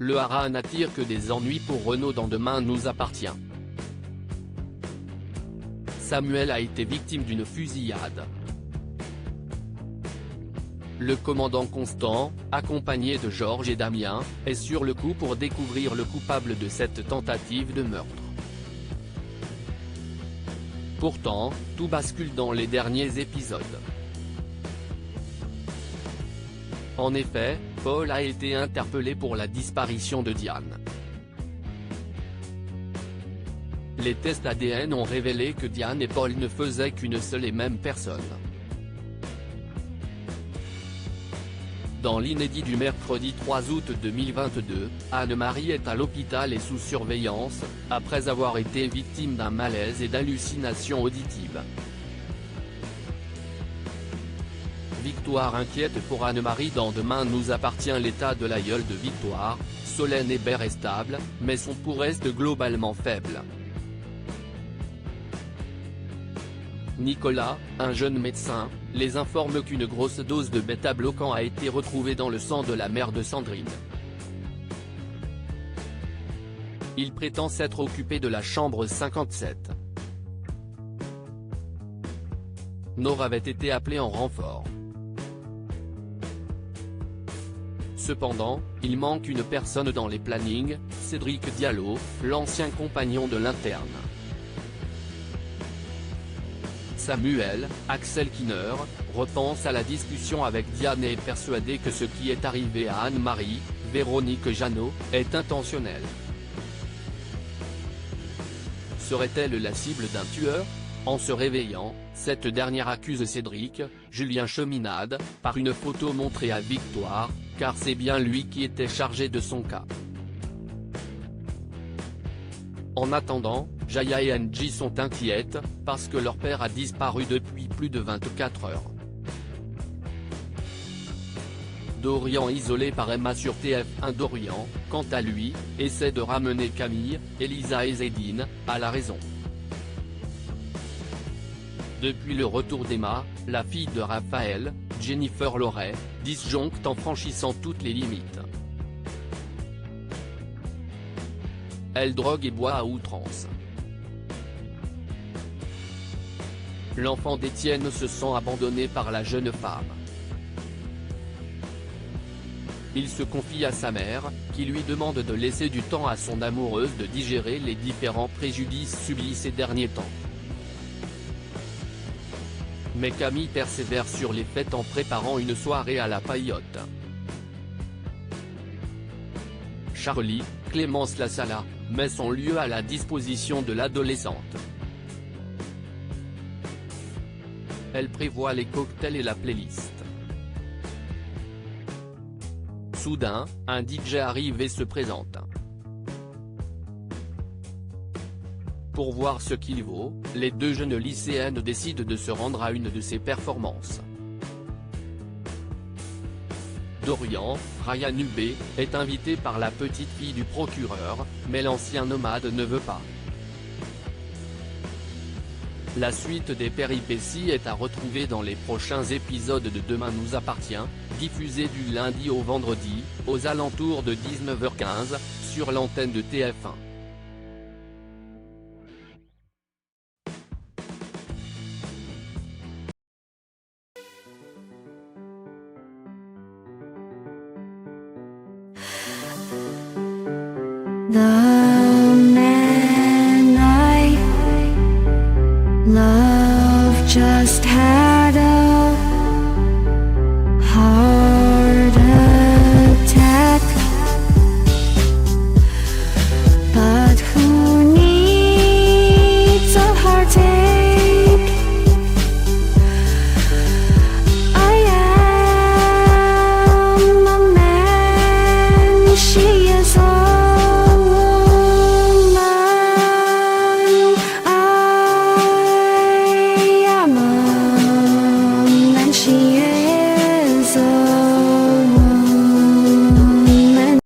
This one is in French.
Le Haras n'attire que des ennuis pour Renaud dans Demain nous appartient. Samuel a été victime d'une fusillade. Le commandant Constant, accompagné de Georges et Damien, est sur le coup pour découvrir le coupable de cette tentative de meurtre. Pourtant, tout bascule dans les derniers épisodes. En effet, Paul a été interpellé pour la disparition de Diane. Les tests ADN ont révélé que Diane et Paul ne faisaient qu'une seule et même personne. Dans l'inédit du mercredi 3 août 2022, Anne-Marie est à l'hôpital et sous surveillance, après avoir été victime d'un malaise et d'hallucinations auditives. Victoire inquiète pour Anne-Marie dans Demain nous appartient. L'état de l'aïeul de Victoire, Solène Hébert est stable, mais son pouls reste globalement faible. Nicolas, un jeune médecin, les informe qu'une grosse dose de bêta-bloquant a été retrouvée dans le sang de la mère de Sandrine. Il prétend s'être occupé de la chambre 57. Nord avait été appelé en renfort. Cependant, il manque une personne dans les plannings, Cédric Diallo, l'ancien compagnon de l'interne. Samuel, Axel Kinner, repense à la discussion avec Diane et est persuadé que ce qui est arrivé à Anne-Marie, Véronique Jeannot, est intentionnel. Serait-elle la cible d'un tueur? En se réveillant, cette dernière accuse Cédric, Julien Cheminade, par une photo montrée à Victoire, car c'est bien lui qui était chargé de son cas. En attendant, Jaya et Angie sont inquiètes, parce que leur père a disparu depuis plus de 24 heures. Dorian isolé par Emma sur TF1. Dorian, quant à lui, essaie de ramener Camille, Elisa et Zédine, à la raison. Depuis le retour d'Emma, la fille de Raphaël, Jennifer Loret, disjoncte en franchissant toutes les limites. Elle drogue et boit à outrance. L'enfant d'Étienne se sent abandonné par la jeune femme. Il se confie à sa mère, qui lui demande de laisser du temps à son amoureuse de digérer les différents préjudices subis ces derniers temps. Mais Camille persévère sur les faits en préparant une soirée à la paillote. Charlie, Clémence Lassala, met son lieu à la disposition de l'adolescente. Elle prévoit les cocktails et la playlist. Soudain, un DJ arrive et se présente. Pour voir ce qu'il vaut, les deux jeunes lycéennes décident de se rendre à une de ses performances. Dorian, Ryan Hubé, est invité par la petite fille du procureur, mais l'ancien nomade ne veut pas. La suite des péripéties est à retrouver dans les prochains épisodes de Demain nous appartient, diffusés du lundi au vendredi, aux alentours de 19h15, sur l'antenne de TF1. The man I love just had